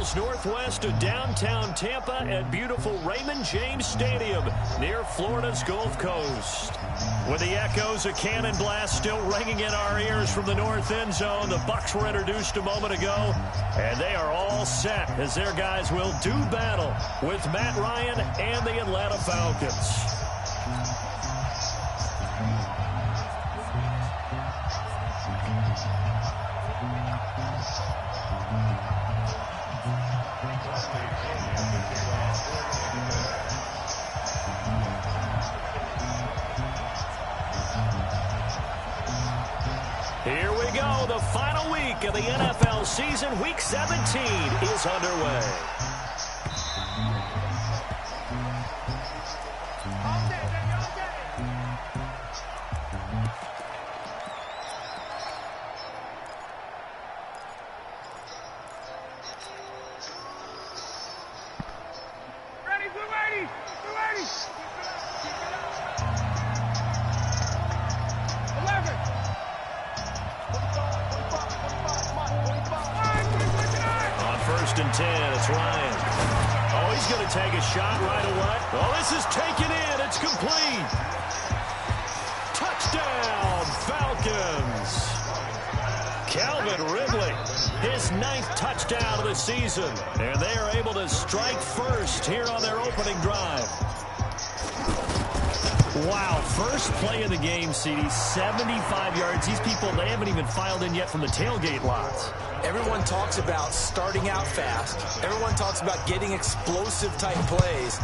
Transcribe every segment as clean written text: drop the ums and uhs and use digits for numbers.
miles northwest of downtown Tampa at beautiful Raymond James Stadium near Florida's Gulf Coast. With the echoes of cannon blast still ringing in our ears from the north end zone, the Bucs were introduced a moment ago, and they are all set as their guys will do battle with Matt Ryan and the Atlanta Falcons. Here we go. The final week of the NFL season. Week 17 is underway. And 10, it's Ryan. Oh, he's going to take a shot right away. Oh, this is taken in. It's complete. Touchdown, Falcons. Calvin Ridley, his 9th touchdown of the season. And they are able to strike first here on their opening drive. Wow, first play of the game, CD, 75 yards. These people, they haven't even filed in yet from the tailgate lots. Everyone talks about starting out fast. Everyone talks about getting explosive-type plays.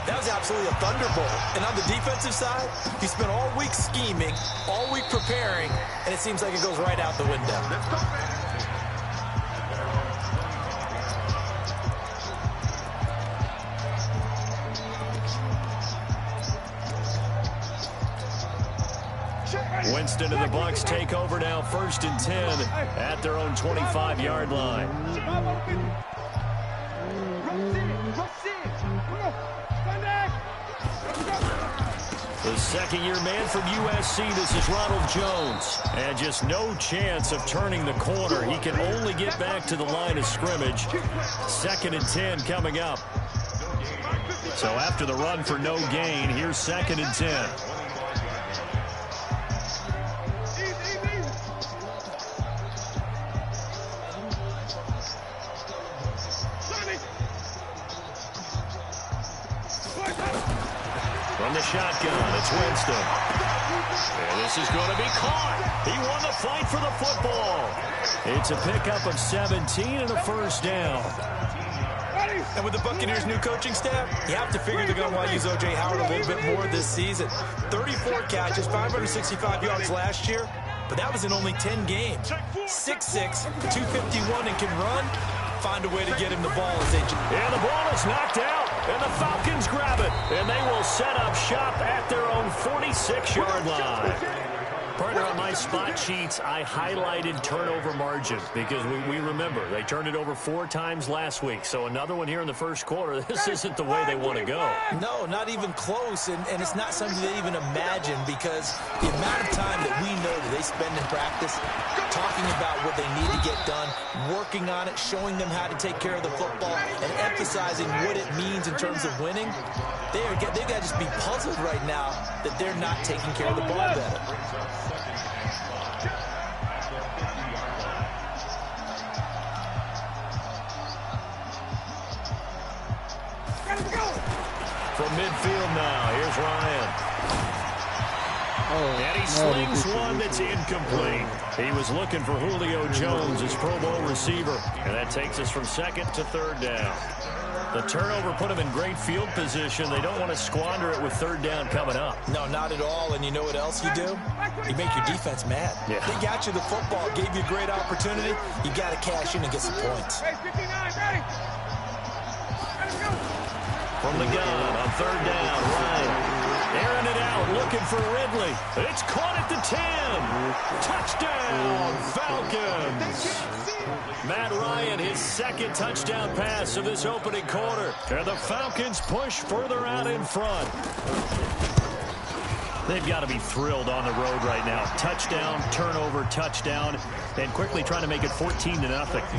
That was absolutely a thunderbolt. And on the defensive side, you spent all week scheming, all week preparing, and it seems like it goes right out the window. Let's go, man. Winston and the Bucs take over now, 1st and 10 at their own 25-yard line. The second-year man from USC, this is Ronald Jones. And just no chance of turning the corner. He can only get back to the line of scrimmage. 2nd and 10 coming up. So after the run for no gain, here's 2nd and 10. From the shotgun, it's Winston. And this is going to be caught. He won the fight for the football. It's a pickup of 17 and a 1st down. And with the Buccaneers' new coaching staff, you have to figure they're going to want to use O.J. Howard a little bit more this season. 34 catches, 565 yards last year, but that was in only 10 games. 6'6", 251, and can run. Find a way to get him the ball as they... And the ball is knocked out, and the Falcons grab it. And they will set up shop at their own 46-yard line. Partner, on my spot sheets, I highlighted turnover margin because we remember they turned it over 4 times last week. So another one here in the first quarter. This isn't the way they want to go. No, not even close. And it's not something they even imagine because the amount of time that we know that they spend in practice talking about what they need to get done, working on it, showing them how to take care of the football, and emphasizing what it means in terms of winning. They've got to just be puzzled right now that they're not taking care of the ball better. From midfield now, here's Ryan. And he slings one that's incomplete. He was looking for Julio Jones, his Pro Bowl receiver. And that takes us from 2nd to 3rd down. The turnover put them in great field position. They don't want to squander it with 3rd down coming up. No, not at all. And you know what else you do? You make your defense mad. Yeah. They got you the football, gave you a great opportunity. You got to cash in and get some points. From the gun on 3rd down, Ryan airing it out, looking for Ridley. It's caught at the 10. Touchdown, Falcons. Matt Ryan, his 2nd touchdown pass of this opening quarter. And the Falcons push further out in front. They've got to be thrilled on the road right now. Touchdown, turnover, touchdown. and quickly trying to make it 14-0.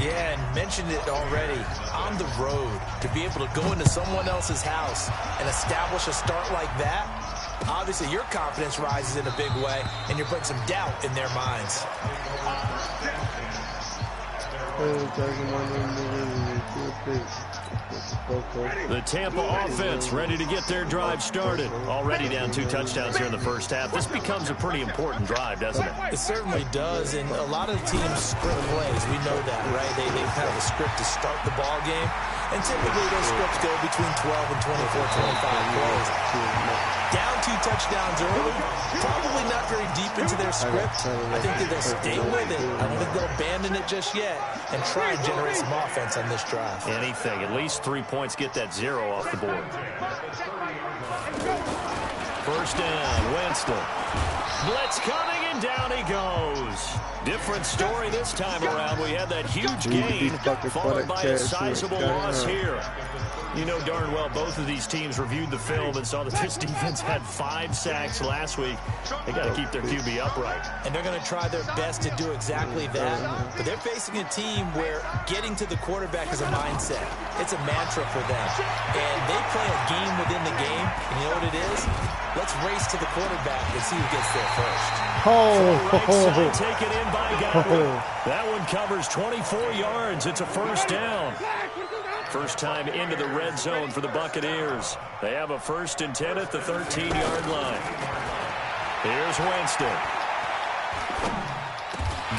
Yeah, and mentioned it already. On the road, to be able to go into someone else's house and establish a start like that, obviously your confidence rises in a big way, and you're putting some doubt in their minds. The Tampa offense ready to get their drive started. Already down 2 touchdowns here in the first half. This becomes a pretty important drive, doesn't it? It certainly does, and a lot of the teams script plays. We know that, right? They have a script to start the ball game, and typically those scripts go between 12 and 24, 25 plays. Down 2 touchdowns early, probably not very deep into their script. I think that they'll stay with it. I don't think they'll abandon it just yet and try and generate some offense on this drive. Anything. At least 3 points, get that 0 off the board. First down, Winston. Blitz coming, and down he goes. Different story this time around. We had that huge gain followed by a sizable loss here. You know darn well both of these teams reviewed the film and saw that this defense had 5 sacks last week. They got to keep their QB upright. And they're going to try their best to do exactly that. But they're facing a team where getting to the quarterback is a mindset. It's a mantra for them. And they play a game within the game. And you know what it is? Let's race to the quarterback and see who gets there first. Right side, taken in by Godwin. That one covers 24 yards. It's a first down. First time into the red zone for the Buccaneers. They have a 1st and 10 at the 13-yard line. Here's Winston.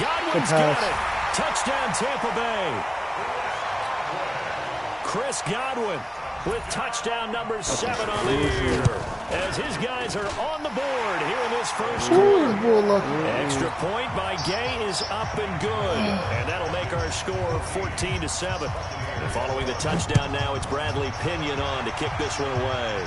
Godwin's got it. Touchdown, Tampa Bay. Chris Godwin with touchdown number 7 on the year, as his guys are on the board here in this first quarter. Extra point by Gay is up and good, and that'll make our score 14-7. And following the touchdown now, it's Bradley Pinion on to kick this one away.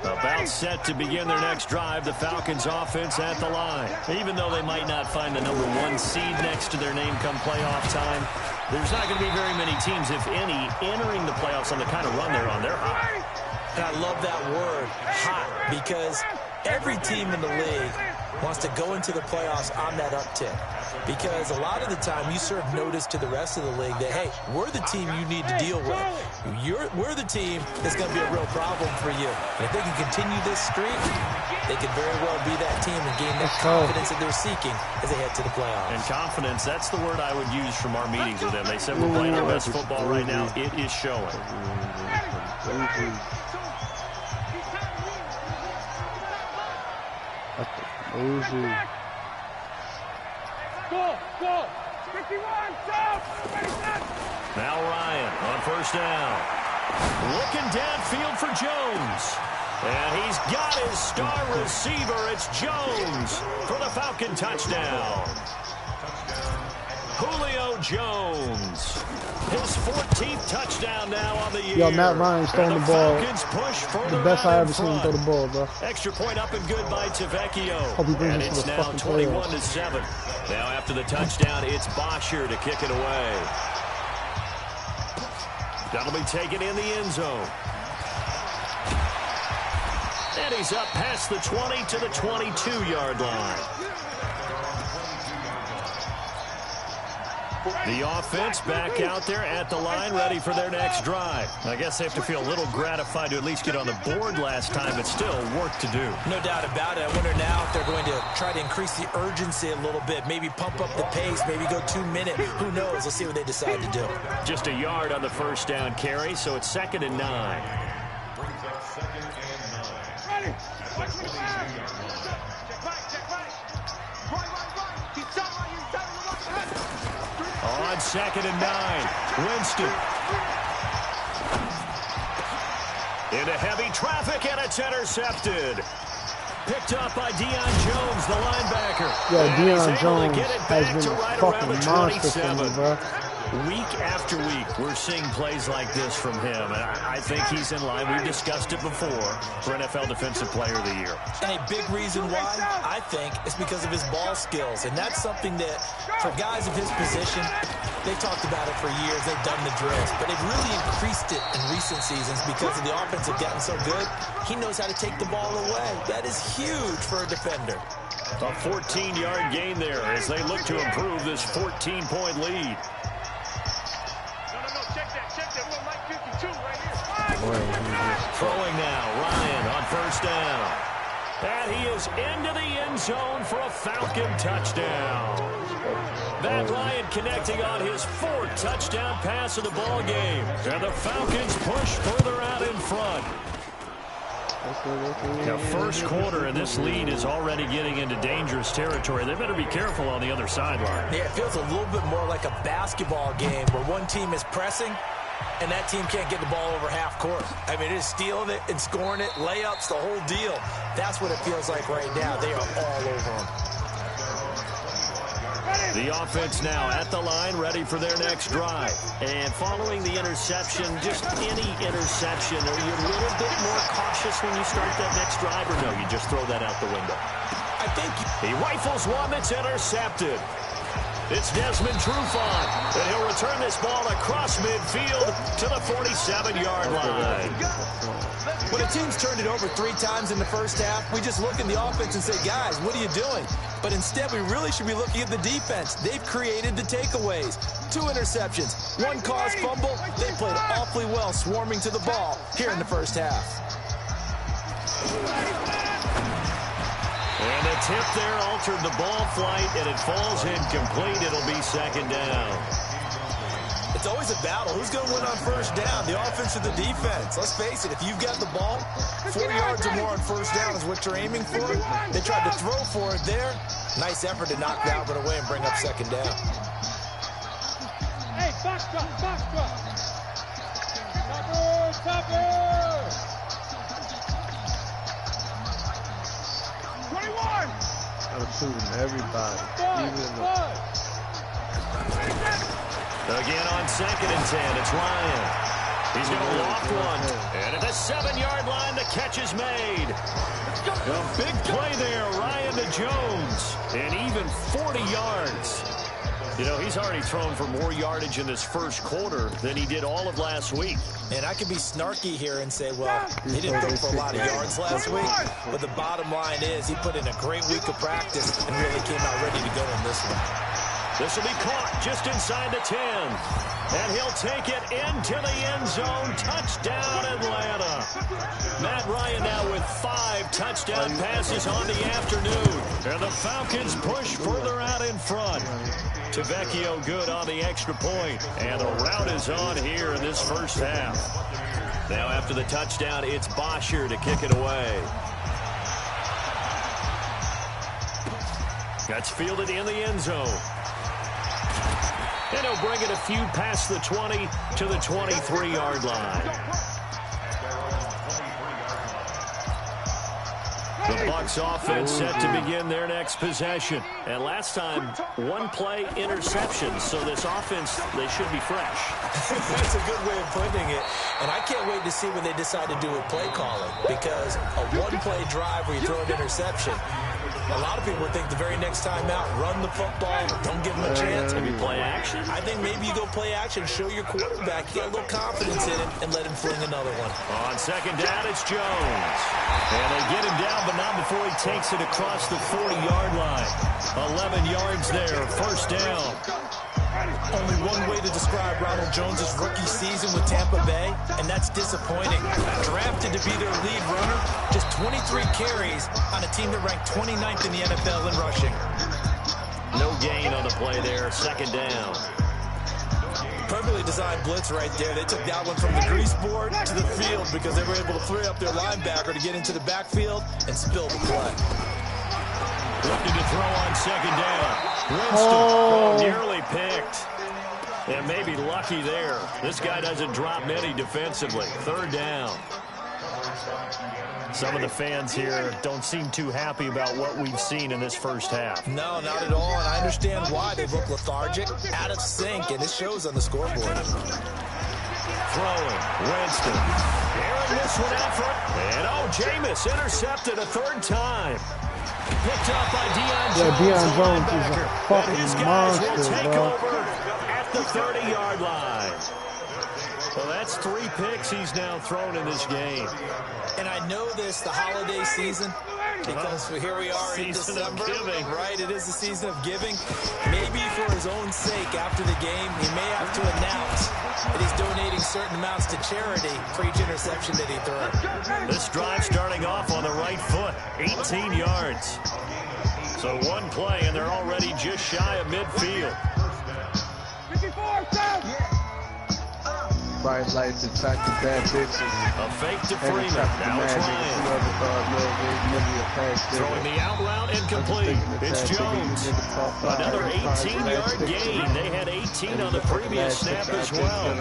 About set to begin their next drive, the Falcons offense at the line. Even though they might not find the number 1 seed next to their name come playoff time, there's not going to be very many teams, if any, entering the playoffs on the kind of run they're on. They're hot. And I love that word, hot, because every team in the league wants to go into the playoffs on that uptick. Because a lot of the time you serve notice to the rest of the league that, hey, we're the team you need to deal with. We're the team that's going to be a real problem for you. And if they can continue this streak, they could very well be that team and gain that confidence that they're seeking as they head to the playoffs. And confidence, that's the word I would use from our meetings with them. They said we're playing our best football right now. It is showing. Now Ryan on first down. Looking downfield for Jones. And he's got his star receiver. It's Jones for the Falcon touchdown. Julio Jones. His 14th touchdown now on the year. Yo, Matt Ryan's throwing the ball. The best I ever seen him throw the ball, bro. Extra point up and good by Tavecchio. Hope he brings And us to it's the now fucking 21-7. Now after the touchdown, it's Bosher to kick it away. That'll be taken in the end zone. And he's up past the 20 to the 22-yard line. The offense back out there at the line, ready for their next drive. I guess they have to feel a little gratified to at least get on the board last time, but still work to do. No doubt about it. I wonder now if they're going to try to increase the urgency a little bit, maybe pump up the pace, maybe go 2 minute. Who knows? Let's see what they decide to do. Just a yard on the first down carry, so it's 2nd and 9. On 2nd and 9, Winston. Into heavy traffic, and it's intercepted. Picked up by Deion Jones, the linebacker. Yeah, Deion Jones has been a fucking monster for me, bro. Week after week, we're seeing plays like this from him, and I think he's in line. We've discussed it before for NFL Defensive Player of the Year. And a big reason why, I think, is because of his ball skills, and that's something that, for guys of his position, they've talked about it for years. They've done the drills, but they've really increased it in recent seasons because of the offense have gotten so good. He knows how to take the ball away. That is huge for a defender. A 14-yard gain there as they look to improve this 14-point lead. Throwing now, Ryan on first down. And he is into the end zone for a Falcon touchdown. Matt Ryan connecting on his 4th touchdown pass of the ball game. And the Falcons push further out in front. The first quarter, and this lead is already getting into dangerous territory. They better be careful on the other sideline. Yeah, it feels a little bit more like a basketball game where one team is pressing and that team can't get the ball over half court. I mean, it is stealing it and scoring it, layups, the whole deal. That's what it feels like right now. They are all over them. The offense now at the line, ready for their next drive. And following the interception, just any interception, are you a little bit more cautious when you start that next drive, or no, you just throw that out the window? I think he rifles one that's intercepted. It's Desmond Trufant, and he'll return this ball across midfield to the 47-yard line. When a team's turned it over 3 times in the first half, we just look in the offense and say, guys, what are you doing? But instead, we really should be looking at the defense. They've created the takeaways. 2 interceptions, 1 caused fumble. They played awfully well swarming to the ball here in the first half. And the tip there altered the ball flight, and it falls incomplete. It'll be 2nd down. It's always a battle. Who's going to win on first down, the offense or the defense? Let's face it, if you've got the ball, 4 yards or more on first down is what you're aiming for. They tried to throw for it there. Nice effort to knock that one away and bring up 2nd down. Hey, box drop, box drop. Topper. 21. I'm shooting everybody. Again on 2nd and 10, it's Ryan. He's going to loft one. And at the 7-yard line, the catch is made. A big play there, Ryan to Jones. And even 40 yards. You know, he's already thrown for more yardage in this first quarter than he did all of last week. And I could be snarky here and say, well, he didn't throw for a lot of yards last week. But the bottom line is he put in a great week of practice and really came out ready to go in this one. This will be caught just inside the 10. And he'll take it into the end zone. Touchdown, Atlanta. Matt Ryan now with 5 touchdown passes on the afternoon. And the Falcons push further out in front. Tavecchio good on the extra point. And the route is on here in this first half. Now after the touchdown, it's Bosher to kick it away. That's fielded in the end zone. And he'll bring it a few past the 20 to the 23-yard line. The Bucs offense set to begin their next possession. And last time, 1-play interception. So this offense, they should be fresh. That's a good way of putting it. And I can't wait to see what they decide to do with play calling. Because a 1-play drive where you throw an interception, a lot of people would think the very next time out, run the football, don't give them a chance. Maybe play action? I think maybe you go play action, show your quarterback, you got a little confidence in him, and let him fling another one. On 2nd down, it's Jones. And they get him down, but not before he takes it across the 40-yard line. 11 yards there, first down. Only one way to describe Ronald Jones' rookie season with Tampa Bay, and that's disappointing. Drafted to be their lead runner, just 23 carries on a team that ranked 29th in the NFL in rushing. No gain on the play there, 2nd down. Perfectly designed blitz right there. They took that one from the grease board to the field because they were able to free up their linebacker to get into the backfield and spill the play. Looking to throw on 2nd down. Winston, nearly picked. And maybe lucky there. This guy doesn't drop many defensively. 3rd down. Some of the fans here don't seem too happy about what we've seen in this first half. No, not at all, and I understand why. They look lethargic, out of sync, and it shows on the scoreboard. Throwing, Winston. Airing this one out front. And, Jameis intercepted a third time. Picked up by Deion Jones. Yeah, Deion Jones is a fucking These guys will monster, take bro. over at the 30-yard line. So that's 3 picks he's now thrown in this game. And I know this, the holiday season, because here we are in December, right? It is the season of giving. Maybe for his own sake, after the game, he may have to announce that he's donating certain amounts to charity for each interception that he throws. This drive starting off on the right foot, 18 yards. So one play, and they're already just shy of midfield. 54, stop! Bright lights attracting bad bitches. A fake to Freeman. Now it's Ryan. Throwing the out route incomplete. It's Jones. Another 18-yard gain. They had 18 on the previous snap as well.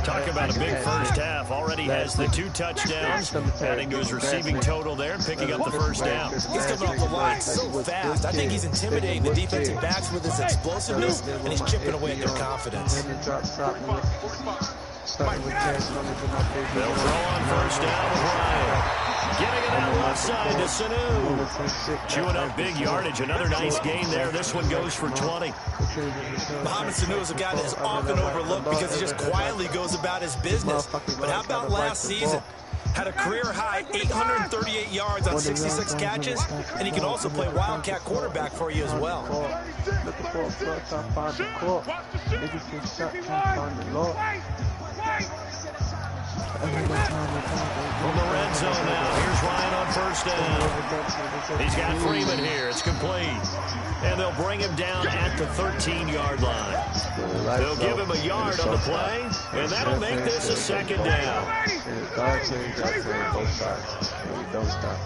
Talk about a big first half. Already has the 2 touchdowns. Adding to his receiving total there, picking up the first down. He's coming off the line so fast. I think he's intimidating the defensive backs with his explosiveness, and he's chipping away at their confidence. They'll throw on first down with Ryan. Getting it out left side to Sanu. Chewing up big yardage. Another nice gain there. This one goes for 20. Mohamed Sanu is a guy that is often overlooked because he just quietly goes about his business. But how about last season? Had a career-high 838 yards on 66 catches, and he can also play wildcat quarterback for you as well. From the red zone now, here's Ryan on first down. He's got Freeman here. It's complete. And they'll bring him down at the 13-yard line. They'll give him a yard on the play, and that'll make this a second down. Don't stop. Don't stop.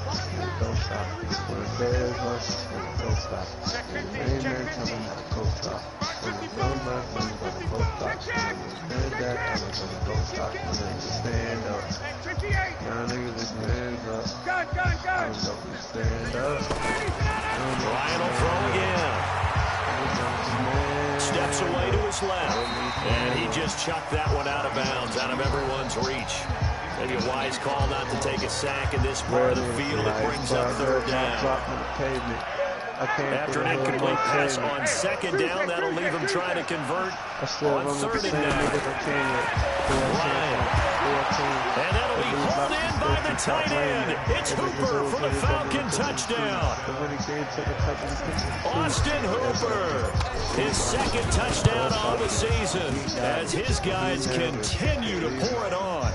Don't stop. When the bears rush, don't stop. When the amen coming out, don't stop. When the gun rush, don't stop. When the stand back, don't stop. When they stand up. Y'all niggas stand up. Stand up. Ryan will throw again. Steps away to his left. And he just chucked that one out of bounds, out of everyone's reach. Maybe a wise call not to take a sack in this part of the field. It brings up third down. After an incomplete pass on second down, that'll leave him trying to convert on third and down. Ryan. And that'll be hauled in by the tight end. It's Hooper for the Falcon touchdown. Austin Hooper, his second touchdown on the season as his guys continue to pour it on.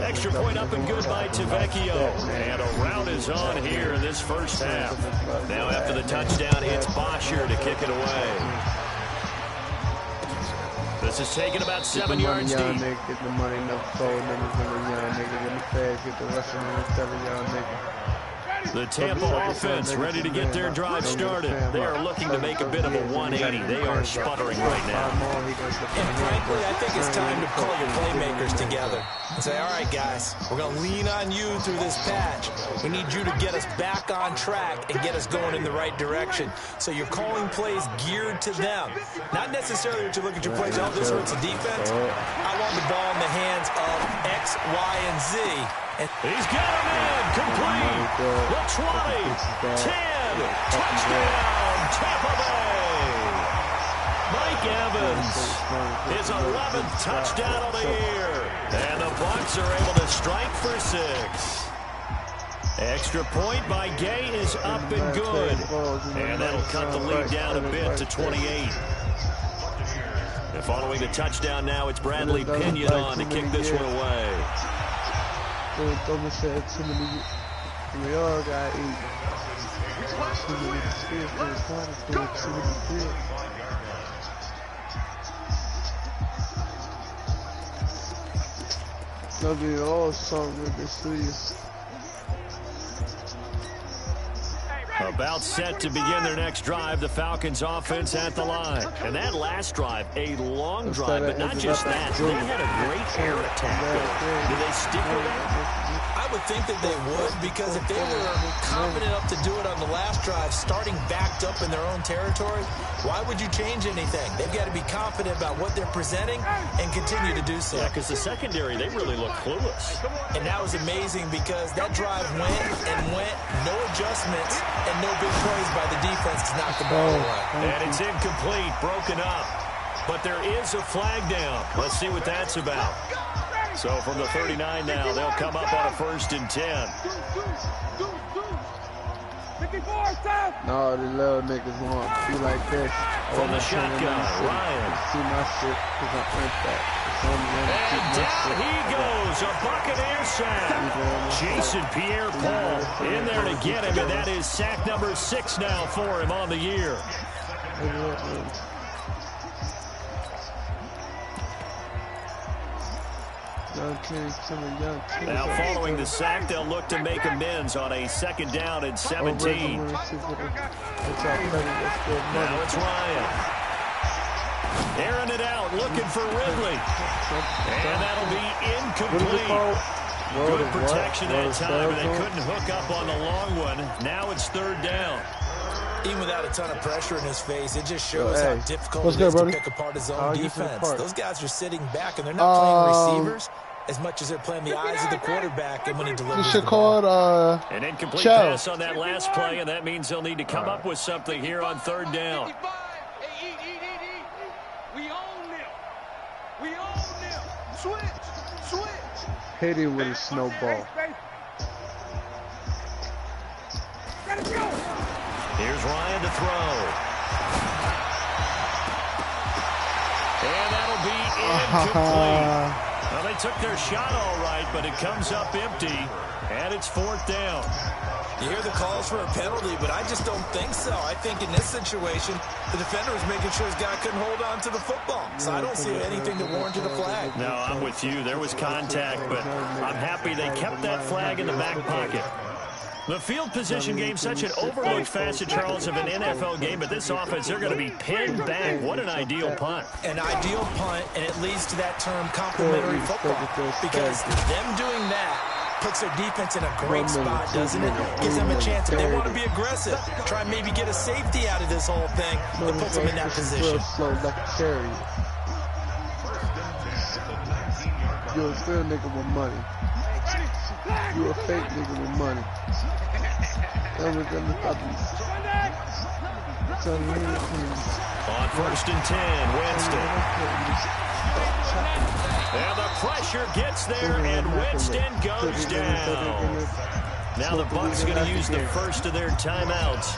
Extra point up and good by Tavecchio. And a rout is on here in this first half. Now after the touchdown, it's Bosher to kick it away. This is taken about 7 yards deep. Get the money, no fold, niggas in the young nigga. Get the feds, get the Russian niggas, tell the young nigga. The Tampa offense ready to get their drive started. They are looking to make a bit of a 180. They are sputtering right now. And frankly, I think it's time to call your playmakers together and say, all right, guys, we're going to lean on you through this patch. We need you to get us back on track and get us going in the right direction. So you're calling plays geared to them. Not necessarily that you look at your plays, oh, this hurts the defense. I want the ball in the hands of X, Y, and Z. And he's got him in, complete, the 20, 10, touchdown, Tampa Bay. Mike Evans, his 11th touchdown of the year, and the Bucs are able to strike for 6. Extra point by Gay is up and good, and that'll cut the lead down a bit to 28. And following the touchdown now, it's Bradley Pinion on to kick this one away. Thomas said too many. We all got to eat. Too many kids for the corner. Too many kids. They'll be all something with the sleeves. About set to begin their next drive, the Falcons offense at the line. And that last drive, a long drive, but not just that. They had a great air attack. Do they stick with that? I would think that they would, because if they were confident enough to do it on the last drive, starting backed up in their own territory, why would you change anything? They've got to be confident about what they're presenting and continue to do so. Yeah, because the secondary, they really look clueless. And that was amazing because that drive went and went, no adjustments, and no big plays by the defense to knock the ball away. And it's incomplete, broken up. But there is a flag down. Let's see what that's about. So from the 39 now, they'll come up on a 1st and 10. 54, South. No, the little niggas want to be like this. From the shotgun, Ryan. See my shit because I print that. And down he goes, a Buccaneer sack. Jason Pierre-Paul in there to get him, and that is sack number 6 now for him on the year. Now following the sack, they'll look to make amends on a 2nd down and 17. Now it's Ryan. Airing it out, looking for Ridley. And that'll be incomplete. Good protection that time, but they couldn't hook up on the long one. Now it's 3rd down. Even without a ton of pressure in his face, it just shows how difficult it is to pick apart his own defense. Those guys are sitting back, and they're not playing receivers as much as they're playing the eyes of the quarterback and when he delivers the ball. An incomplete pass on that last play, and that means they'll need to come up with something here on 3rd down. We own them. We own them. Switch. Hit it with a snowball. Gotta go. Here's Ryan to throw. And that'll be incomplete. Well, they took their shot all right, but it comes up empty, and it's 4th down. You hear the calls for a penalty, but I just don't think so. I think in this situation, the defender was making sure his guy couldn't hold on to the football. So I don't see anything that warranted a flag. No, I'm with you. There was contact, but I'm happy they kept that flag in the back pocket. The field position game, such an overlooked facet, Charles, of an NFL game, but this offense, they're going to be pinned back. What an ideal punt. An ideal punt, and it leads to that term complementary football, because them doing that puts their defense in a great spot, doesn't it? Gives them a chance. If they want to be aggressive, try and maybe get a safety out of this whole thing, that puts them in that position. You're a real nigga with money. You a fake nigga with money. On 1st and 10, Winston. And the pressure gets there, and Winston goes down. Now the Bucs going to use the first of their timeouts,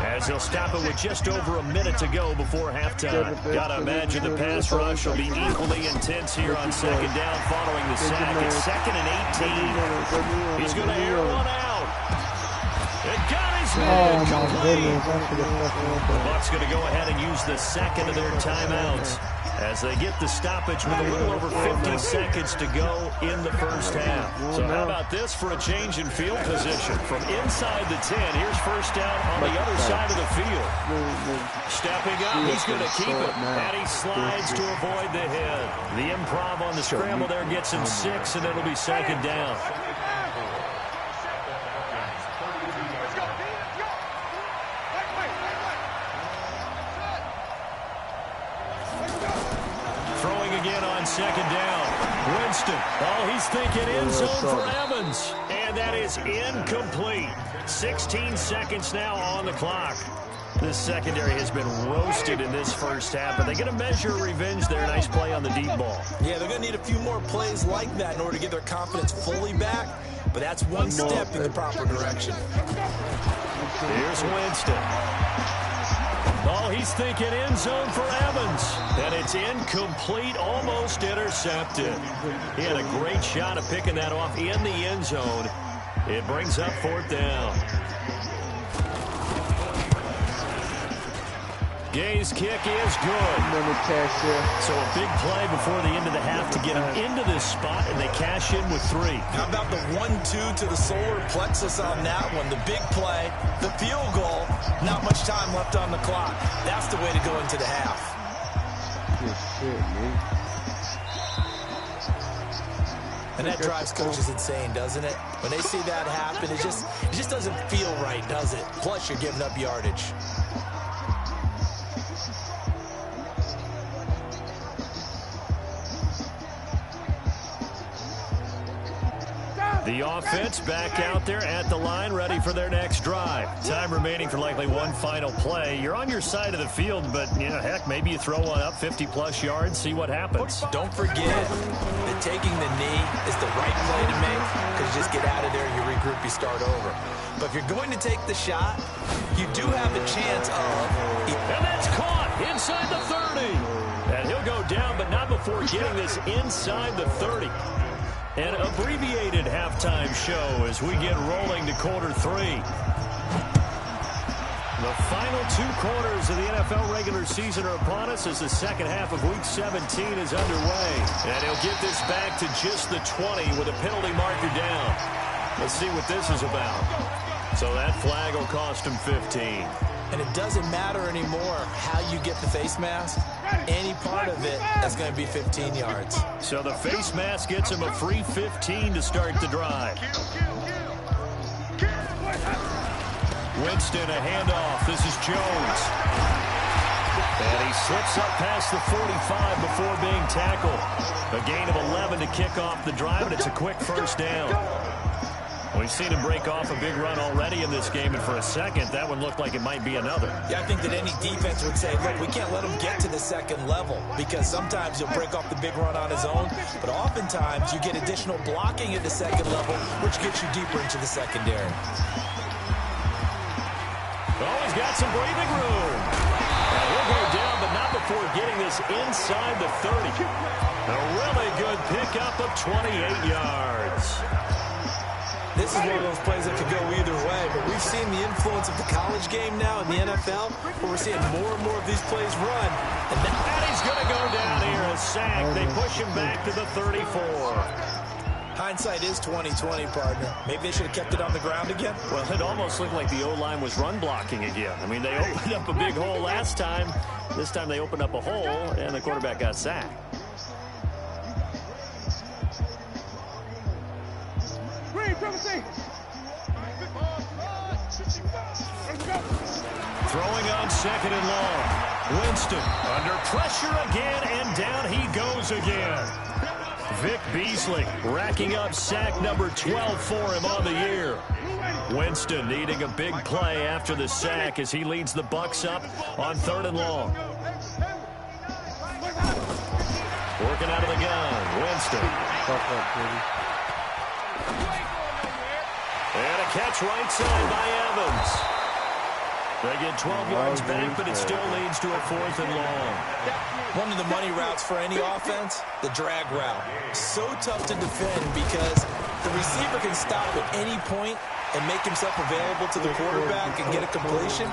as they'll stop it with just over a minute to go before halftime. Gotta imagine the pass rush will be equally intense here on 2nd down following the sack. It's 2nd and 18. He's going to air one out. It got his man complete. The Bucs going to go ahead and use the 2nd of their timeouts as they get the stoppage with a little over 50 seconds to go in the first half. So how about this for a change in field position? From inside the 10, here's 1st down on the other side of the field. Stepping up, he's going to keep it. And he slides to avoid the hit. The improv on the scramble there gets him 6, and it'll be 2nd down. Again on 2nd down. Winston. Oh, he's thinking end zone for Evans. And that is incomplete. 16 seconds now on the clock. This secondary has been roasted in this first half, but they're going to measure revenge there. Nice play on the deep ball. Yeah, they're going to need a few more plays like that in order to get their confidence fully back, but that's one step in the proper direction. Here's Winston. Oh, he's thinking end zone for Evans. And it's incomplete, almost intercepted. He had a great shot of picking that off in the end zone. It brings up 4th down. Gay's kick is good. So a big play before the end of the half to get him into this spot, and they cash in with 3. How about the 1-2 to the solar plexus on that one? The big play, the field goal, not much time left on the clock. That's the way to go into the half. Good shit, man. And that drives coaches insane, doesn't it? When they see that happen, it just doesn't feel right, does it? Plus, you're giving up yardage. The offense back out there at the line, ready for their next drive. Time remaining for likely one final play. You're on your side of the field, but, you know, heck, maybe you throw one up 50-plus yards, see what happens. Don't forget that taking the knee is the right play to make, because you just get out of there, you regroup, you start over. But if you're going to take the shot, you do have a chance of... And that's caught inside the 30. And he'll go down, but not before getting this inside the 30. An abbreviated halftime show as we get rolling to quarter 3. The final 2 quarters of the NFL regular season are upon us as the second half of Week 17 is underway. And he'll get this back to just the 20 with a penalty marker down. Let's see what this is about. So that flag will cost him 15. And it doesn't matter anymore how you get the face mask. Any part of it, that's going to be 15 yards. So the face mask gets him a free 15 to start the drive. Winston, a handoff. This is Jones. And he slips up past the 45 before being tackled. A gain of 11 to kick off the drive, and it's a quick first down. We've seen him break off a big run already in this game, and for a second, that one looked like it might be another. Yeah, I think that any defense would say, look, we can't let him get to the second level, because sometimes he'll break off the big run on his own, but oftentimes you get additional blocking at the second level, which gets you deeper into the secondary. Oh, he's got some breathing room. And he'll go down, but not before getting this inside the 30. A really good pickup of 28 yards. This is one of those plays that could go either way, but we've seen the influence of the college game now in the NFL, where we're seeing more and more of these plays run. And he's going to go down here, a sack. They push him back to the 34. Hindsight is 20/20, partner. Maybe they should have kept it on the ground again. Well, it almost looked like the O-line was run blocking again. I mean, they opened up a big hole last time. This time they opened up a hole, and the quarterback got sacked. Throwing on second and long. Winston under pressure again, and down he goes again. Vic Beasley racking up sack number 12 for him on the year. Winston needing a big play after the sack as he leads the Bucs up on 3rd and long. Working out of the gun, Winston. And a catch right side by Evans. They get 12 yards back, but it still leads to a 4th and long. One of the money routes for any offense, the drag route. So tough to defend because the receiver can stop at any point and make himself available to the quarterback and get a completion.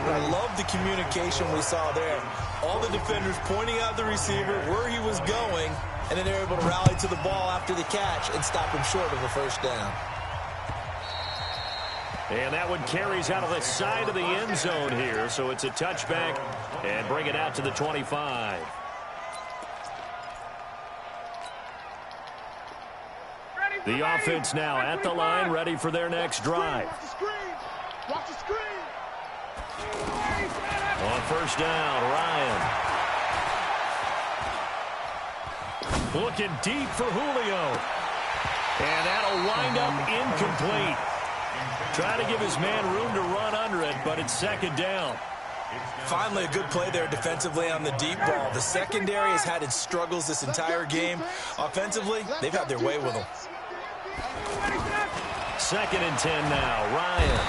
But I love the communication we saw there. All the defenders pointing out the receiver, where he was going, and then they're able to rally to the ball after the catch and stop him short of a first down. And that one carries out of the side of the end zone here, so it's a touchback and bring it out to the 25. The offense now at the line, ready for their next drive. Watch the screen. On first down, Ryan. Looking deep for Julio. And that'll wind up incomplete. Trying to give his man room to run under it, but it's second down. Finally, a good play there defensively on the deep ball. The secondary has had its struggles this entire game. Offensively, they've had their way with them. 2nd and 10 now. Ryan.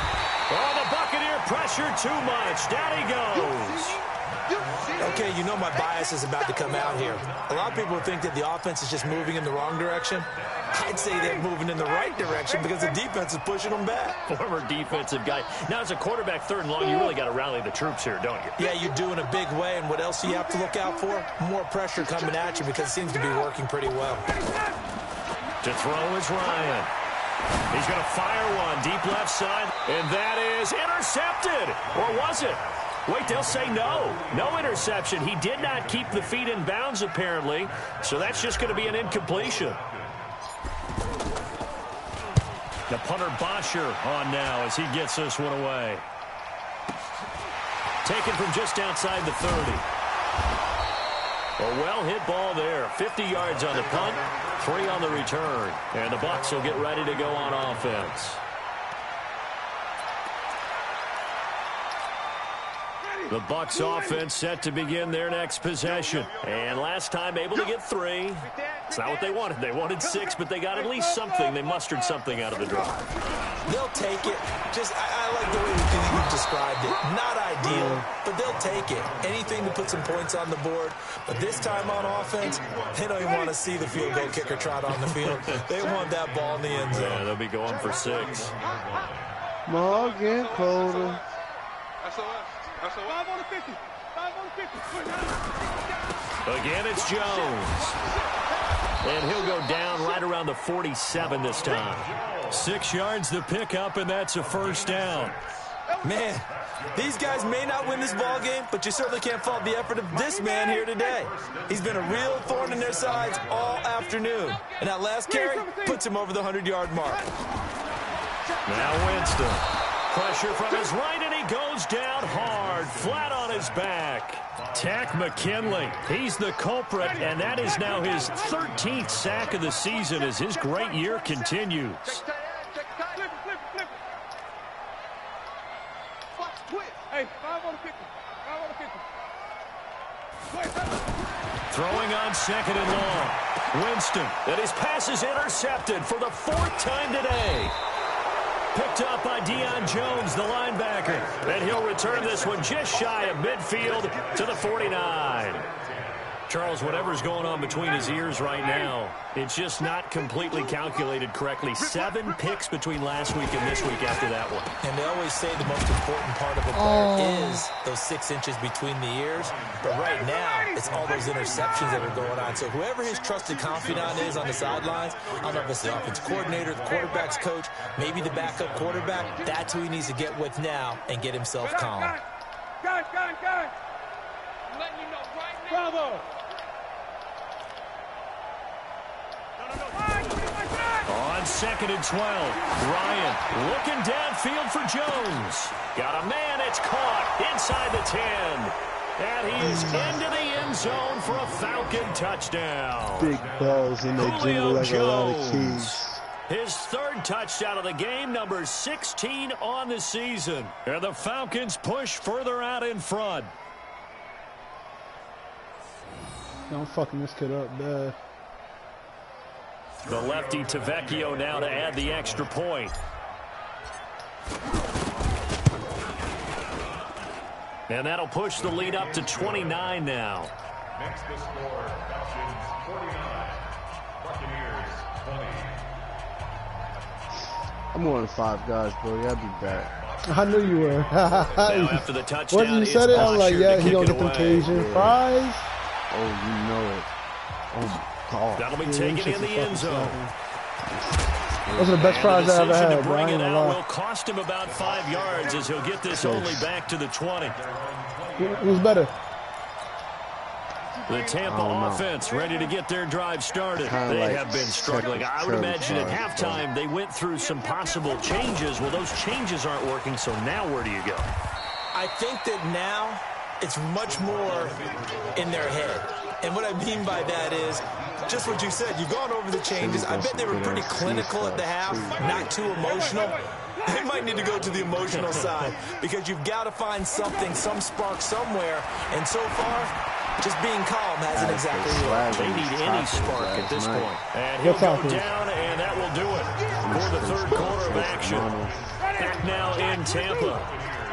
Oh, the Buccaneer pressure too much. Down he goes. Okay, you know my bias is about to come out here. A lot of people think that the offense is just moving in the wrong direction. I'd say they're moving in the right direction because the defense is pushing them back. Former defensive guy. Now, as a quarterback, 3rd and long, you really got to rally the troops here, don't you? Yeah, you do in a big way. And what else do you have to look out for? More pressure coming at you because it seems to be working pretty well. To throw is Ryan. He's going to fire one deep left side, and that is intercepted. Or was it? Wait, they'll say no. No interception. He did not keep the feet in bounds, apparently, so that's just going to be an incompletion. The punter Bosher on now as he gets this one away. Taken from just outside the 30. A well-hit ball there. 50 yards on the punt, 3 on the return. And the Bucs will get ready to go on offense. The Bucs offense set to begin their next possession. And last time able to get 3. It's not what they wanted. They wanted 6, but they got at least something. They mustered something out of the drive. They'll take it. I like the way you've described it. Not ideal, but they'll take it. Anything to put some points on the board. But this time on offense, they don't even want to see the field goal kicker trot on the field. They want that ball in the end zone. Yeah, they'll be going for 6. More getting colder. That's 5 on the 50. 5 on the 50. Again, it's Jones. And he'll go down right around the 47 this time. 6 yards the pickup, and that's a 1st down. Man, these guys may not win this ball game, but you certainly can't fault the effort of this man here today. He's been a real thorn in their sides all afternoon. And that last carry puts him over the 100-yard mark. Now Winston. Pressure from his right, and he goes down hard, flat on his back. Tack McKinley, he's the culprit, and that is now his 13th sack of the season as his great year continues. Hey, 5 on the 50. 5 on the 50. Throwing on 2nd and long. Winston, and his pass is intercepted for the 4th time today. Picked up by Deion Jones, the linebacker. And he'll return this one just shy of midfield to the 49. Charles, whatever's going on between his ears right now, it's just not completely calculated correctly. 7 picks between last week and this week after that one. And they always say the most important part of a player is those 6 inches between the ears. But right now, it's all those interceptions that are going on. So whoever his trusted confidant is on the sidelines, I don't know if it's the offense coordinator, the quarterback's coach, maybe the backup quarterback, that's who he needs to get with now and get himself calm. Guys. I'm letting you know right now. Bravo. On 2nd and 12, Ryan looking downfield for Jones. Got a man, it's caught inside the 10. And he is into the end zone for a Falcon touchdown. Big balls and they jingle like a lot of keys. His 3rd touchdown of the game, number 16 on the season. And the Falcons push further out in front. I'm fucking this kid up bad. The lefty Tavecchio now to add the extra point. And that'll push the lead up to 29 now. Next to score, Falcons 49, Buccaneers 20. I'm one of 5 guys, bro. I'll be back. I knew you were. Now after the touchdown, Once you said it, I was like, yeah, he gonna get them Cajun fries. Oh, you know it. Oh, my God. That'll be taken in the end zone. Those are the best fries I ever had, bro. I Bring ain't it gonna out lie. will cost him about 5 yards as he'll get this only back to the 20. Who's better? The Tampa offense ready to get their drive started. They have been struggling. I would imagine at halftime they went through some possible changes. Well, those changes aren't working, so now where do you go? I think that now it's much more in their head. And what I mean by that is just what you said. You've gone over the changes. I bet they were pretty clinical at the half, not too emotional. They might need to go to the emotional side because you've got to find something, some spark somewhere. And so far, just being calm hasn't exactly worked. They need any spark at this point. And he'll go down, and that will do it for the 3rd quarter of action. Back now in Tampa.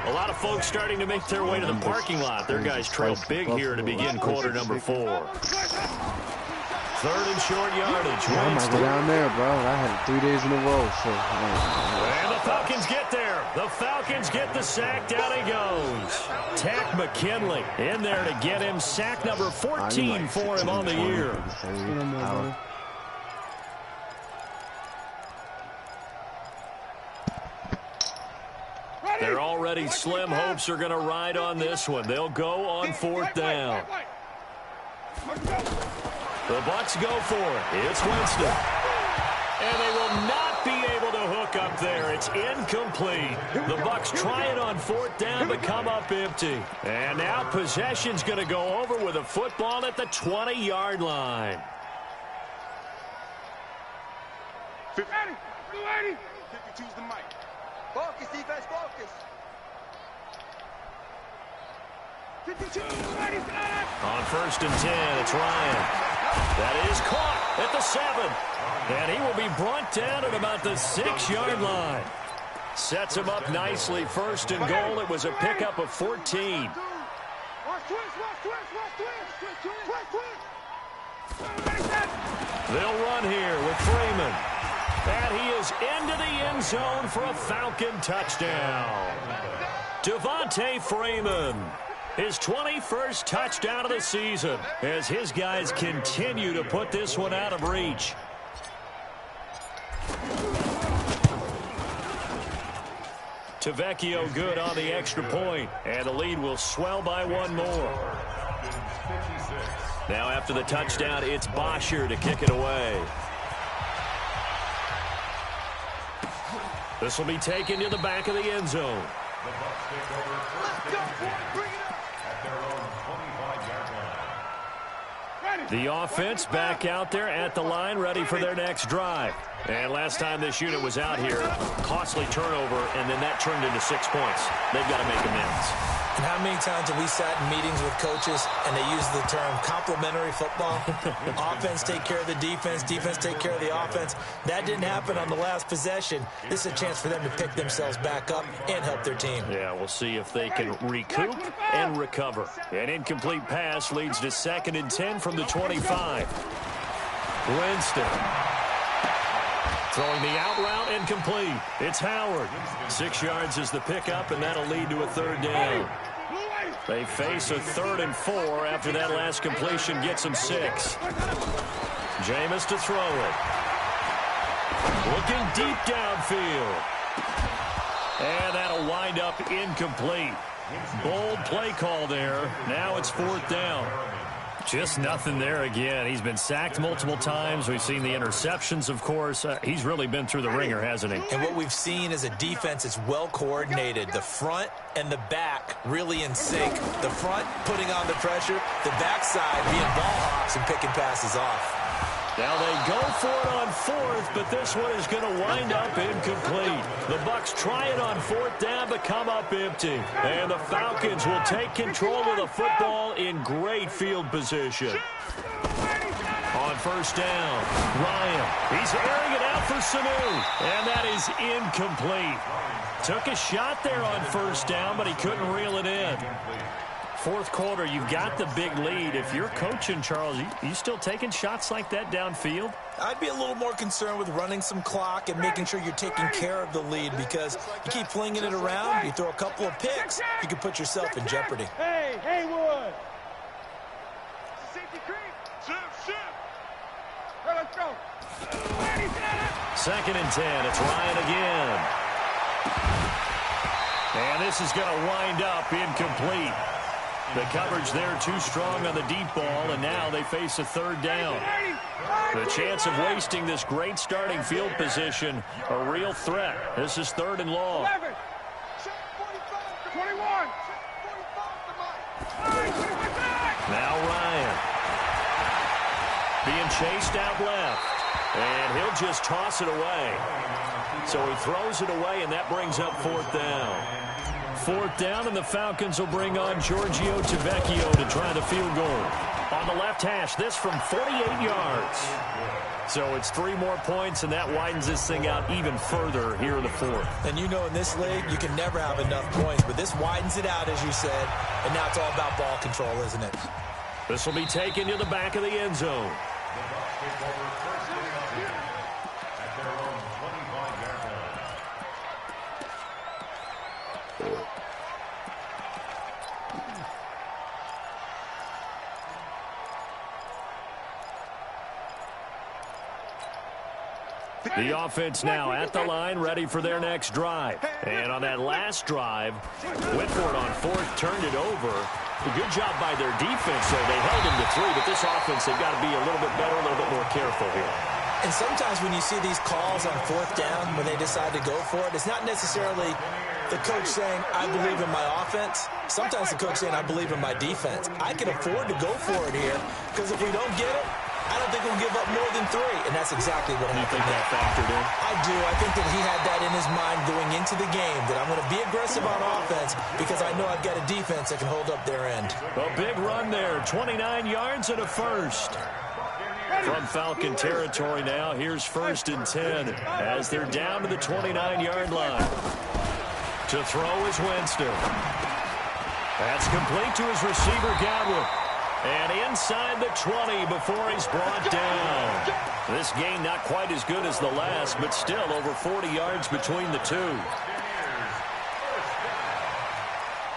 A lot of folks starting to make their way to the parking lot. Their guys trail big here to begin quarter number 4. 3rd and short yardage. I might go down there, bro. I had it 3 days in a row. So, and the Falcons get there. The Falcons get the sack. Down he goes. Tack McKinley in there to get him. Sack number 14 for him on the year. They're already slim hopes are going to ride on this one. They'll go on 4th down. The Bucs go for it. It's Winston. And they will not be able to hook up there. It's incomplete. The Bucs try it on 4th down but come up empty. And now possession's going to go over with a football at the 20-yard line. 52's the mic. Focus, defense, focus. 52, on 1st and 10, it's Ryan. That is caught at the 7. And he will be brought down at about the 6-yard line. Sets him up nicely. 1st and goal. It was a pickup of 14. They'll run here with Freeman. And he is into the end zone for a Falcon touchdown. Devontae Freeman. His 21st touchdown of the season as his guys continue to put this one out of reach. Tavecchio good on the extra point, and the lead will swell by 1 more. Now after the touchdown, it's Bosher to kick it away. This will be taken to the back of the end zone. The offense back out there at the line, ready for their next drive. And last time this unit was out here, costly turnover, and then that turned into 6 points. They've got to make amends. And how many times have we sat in meetings with coaches and they use the term complementary football? Offense take care of the defense, defense take care of the offense. That didn't happen on the last possession. This is a chance for them to pick themselves back up and help their team. Yeah, we'll see if they can recoup and recover. An incomplete pass leads to 2nd and 10 from the 25. Winston. Throwing the out route incomplete. It's Howard. 6 yards is the pickup, and that'll lead to a 3rd down. They face a 3rd and 4 after that last completion gets them 6. Jameis to throw it. Looking deep downfield. And that'll wind up incomplete. Bold play call there. Now it's 4th down. Just nothing there again. He's been sacked multiple times. We've seen the interceptions, of course. He's really been through the ringer, hasn't he? And what we've seen is a defense that's well coordinated. The front and the back really in sync. The front putting on the pressure. The backside being ball hawks and picking passes off. Now they go for it on 4th, but this one is going to wind up incomplete. The Bucs try it on 4th down, but come up empty. And the Falcons will take control of the football in great field position. On 1st down, Ryan. He's airing it out for Sanu, and that is incomplete. Took a shot there on 1st down, but he couldn't reel it in. 4th quarter, you've got the big lead. If you're coaching, Charles, you still taking shots like that downfield? I'd be a little more concerned with running some clock and making sure you're taking care of the lead, because you keep flinging it around, you throw a couple of picks, you can put yourself in jeopardy. Hey, Haywood! Safety creep! Shift! Let's go! 2nd and 10, it's Ryan again. And this is going to wind up incomplete. The coverage there too strong on the deep ball, and now they face a 3rd down. The chance of wasting this great starting field position, a real threat. This is 3rd and long. 21. Now Ryan. Being chased out left. And he'll just toss it away. So he throws it away, and that brings up 4th down. 4th down, and the Falcons will bring on Giorgio Tavecchio to try the field goal. On the left hash, this from 48 yards. So it's 3 more points, and that widens this thing out even further here in the fourth. And you know in this league, you can never have enough points, but this widens it out, as you said, and now it's all about ball control, isn't it? This will be taken to the back of the end zone. The offense now at the line, ready for their next drive. And on that last drive, went for it on 4th, turned it over. A good job by their defense, though. They held him to 3, but this offense, they've got to be a little bit better, a little bit more careful here. And sometimes when you see these calls on 4th down, when they decide to go for it, it's not necessarily the coach saying, I believe in my offense. Sometimes the coach saying, I believe in my defense. I can afford to go for it here, because if we don't get it, I don't think we'll give up more than 3, and that's exactly what happened. You think that factored in? I do. I think that he had that in his mind going into the game, that I'm going to be aggressive on offense because I know I've got a defense that can hold up their end. A big run there, 29 yards and a first. From Falcon territory now, here's 1st and 10 as they're down to the 29-yard line. To throw is Winston. That's complete to his receiver, Godwin. And inside the 20 before he's brought down. This game not quite as good as the last, but still over 40 yards between the two.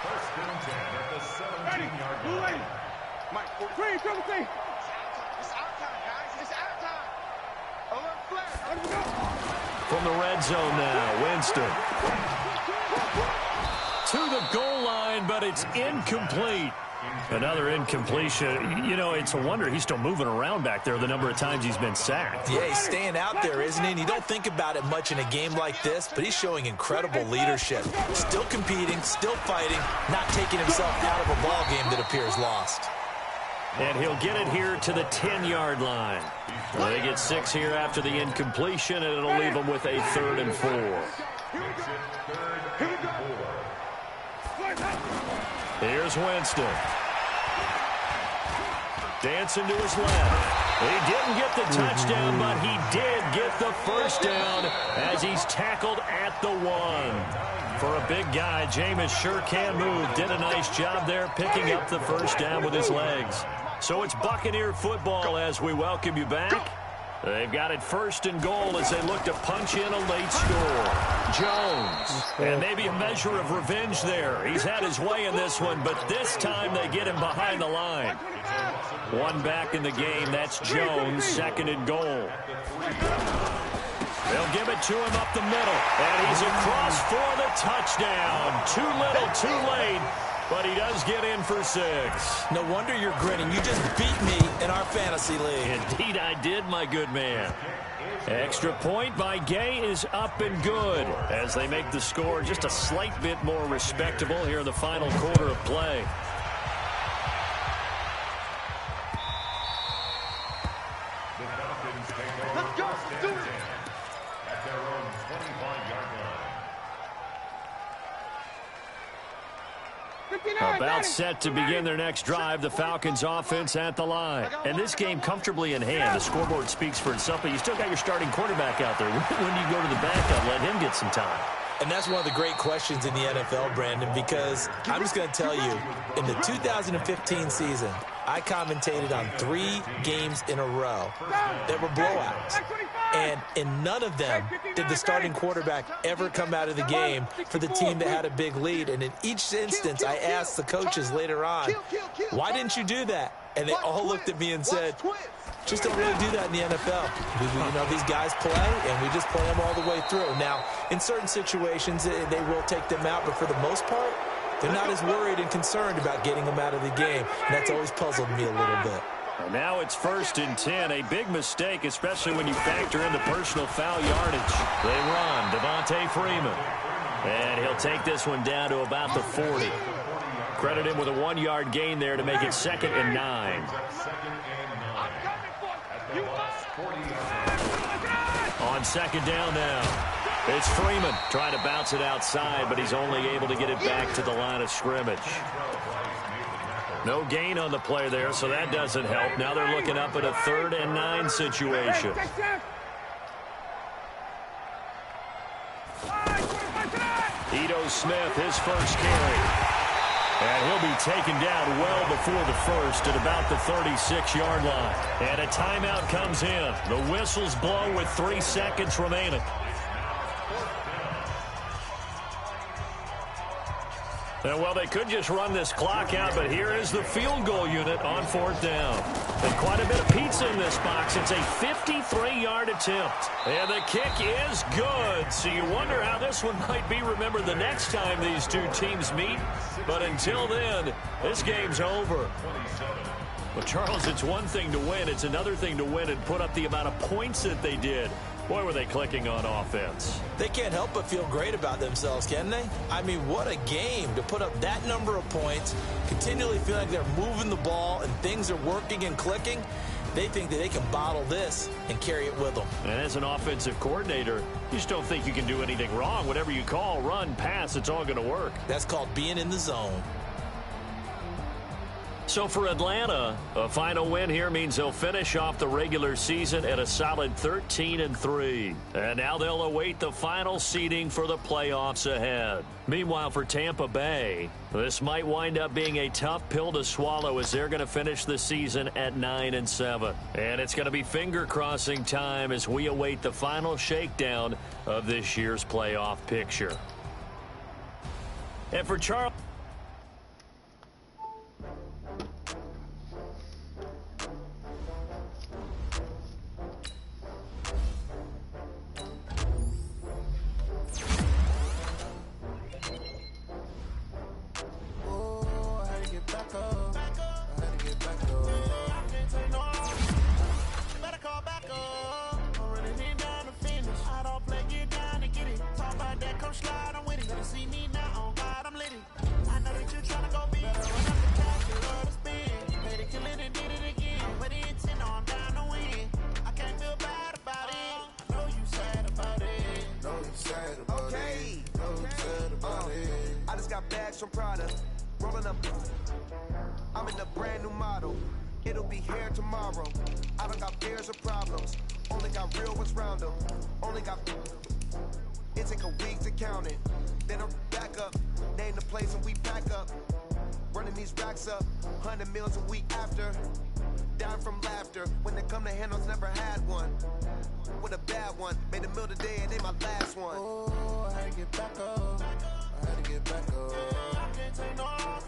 First and 10 at the 17-yard line. Mike, green, double team. It's out time, guys. It's out time. Alert flag. Let's go. From the red zone now, Winston. To the goal line, but it's incomplete. Another incompletion. You know, it's a wonder he's still moving around back there the number of times he's been sacked. Yeah, he's staying out there, isn't he? And you don't think about it much in a game like this, but he's showing incredible leadership. Still competing, still fighting, not taking himself out of a ball game that appears lost. And he'll get it here to the 10-yard line. Well, they get 6 here after the incompletion, and it'll leave them with a 3rd and 4. Here's Winston. Dancing to his left. He didn't get the touchdown, but he did get the first down as he's tackled at the 1. For a big guy, Jameis sure can move. Did a nice job there picking up the first down with his legs. So it's Buccaneer football as we welcome you back. They've got it 1st and goal as they look to punch in a late score. Jones. And maybe a measure of revenge there. He's had his way in this one, but this time they get him behind the line. 1 back in the game. That's Jones, 2nd and goal. They'll give it to him up the middle. And he's across for the touchdown. Too little, too late. But he does get in for 6. No wonder you're grinning. You just beat me in our fantasy league. Indeed I did, my good man. Extra point by Gay is up and good as they make the score just a slight bit more respectable here in the final quarter of play. Let's go. Do it. At their own 25-yard line. About set to begin their next drive, the Falcons offense at the line. And this game comfortably in hand. The scoreboard speaks for itself, but you still got your starting quarterback out there. When do you go to the backup, let him get some time? And that's one of the great questions in the NFL, Brandon, because I'm just going to tell you, in the 2015 season, I commentated on 3 games in a row that were blowouts. And in none of them did the starting quarterback ever come out of the game for the team that had a big lead. And in each instance, I asked the coaches later on, why didn't you do that? And they all looked at me and said, just don't really do that in the NFL. You know, these guys play, and we just play them all the way through. Now, in certain situations, they will take them out, but for the most part, they're not as worried and concerned about getting them out of the game. And that's always puzzled me a little bit. Now it's 1st and 10. A big mistake, especially when you factor in the personal foul yardage. They run. Devontae Freeman. And he'll take this one down to about the 40. Credit him with a 1-yard gain there to make it 2nd and 9. On 2nd down now. It's Freeman trying to bounce it outside, but he's only able to get it back to the line of scrimmage. No gain on the play there, so that doesn't help. Now they're looking up at a 3rd and 9 situation. Ito Smith, his first carry. And he'll be taken down well before the first at about the 36-yard line. And a timeout comes in. The whistles blow with 3 seconds remaining. And, well, they could just run this clock out, but here is the field goal unit on 4th down. And quite a bit of pizza in this box. It's a 53-yard attempt. And the kick is good. So you wonder how this one might be remembered the next time these two teams meet. But until then, this game's over. Well, Charles, it's one thing to win. It's another thing to win and put up the amount of points that they did. Boy, were they clicking on offense. They can't help but feel great about themselves, can they? I mean, what a game to put up that number of points, continually feel like they're moving the ball and things are working and clicking. They think that they can bottle this and carry it with them. And as an offensive coordinator, you just don't think you can do anything wrong. Whatever you call, run, pass, it's all going to work. That's called being in the zone. So for Atlanta, a final win here means they'll finish off the regular season at a solid 13-3. And now they'll await the final seeding for the playoffs ahead. Meanwhile, for Tampa Bay, this might wind up being a tough pill to swallow as they're going to finish the season at 9-7. And it's going to be finger-crossing time as we await the final shakedown of this year's playoff picture. And for Charles... From Prada, rolling up. I'm in a brand new model. It'll be here tomorrow. I don't got fears or problems. Only got real ones round them. Only got. It take a week to count it. Then I'm back up. Name the place and we pack up. Running these racks up. 100 meals a week after. Down from laughter. When they come to handles, never had one. With a bad one. Made a meal today and they my last one. Oh, I had to get back up. I had to get back up. I can't take no off.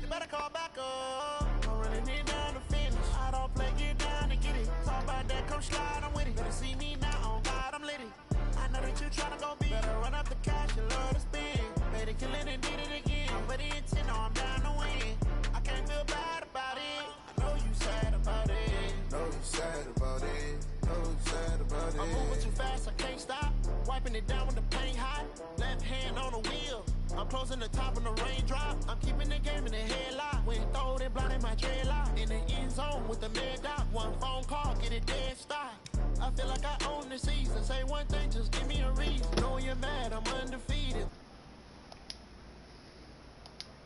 You better call back up. I'm running it down to finish. I don't play, get down and get it. Talk about that, come slide, I'm with it. Better see me now, on God, I'm litty. I know that you tryna go big. Better run up the cash, you love to spend. Made it, kill it, and did it again. But the intent, no, I'm down to win. I can't feel bad about it. I know you sad about it. Know you sad about it. Know you sad about it. I'm moving too fast, I can't stop. Wiping it down with the paint hot. Left hand on the wheel. I'm closing the top on the raindrop. I'm keeping the game in the headlock. When throwed and blinded my dreadlock. In the end zone with the mid dot. One phone call, get it dead stop. I feel like I own the season. Say one thing, just give me a reason. Know you're mad, I'm undefeated.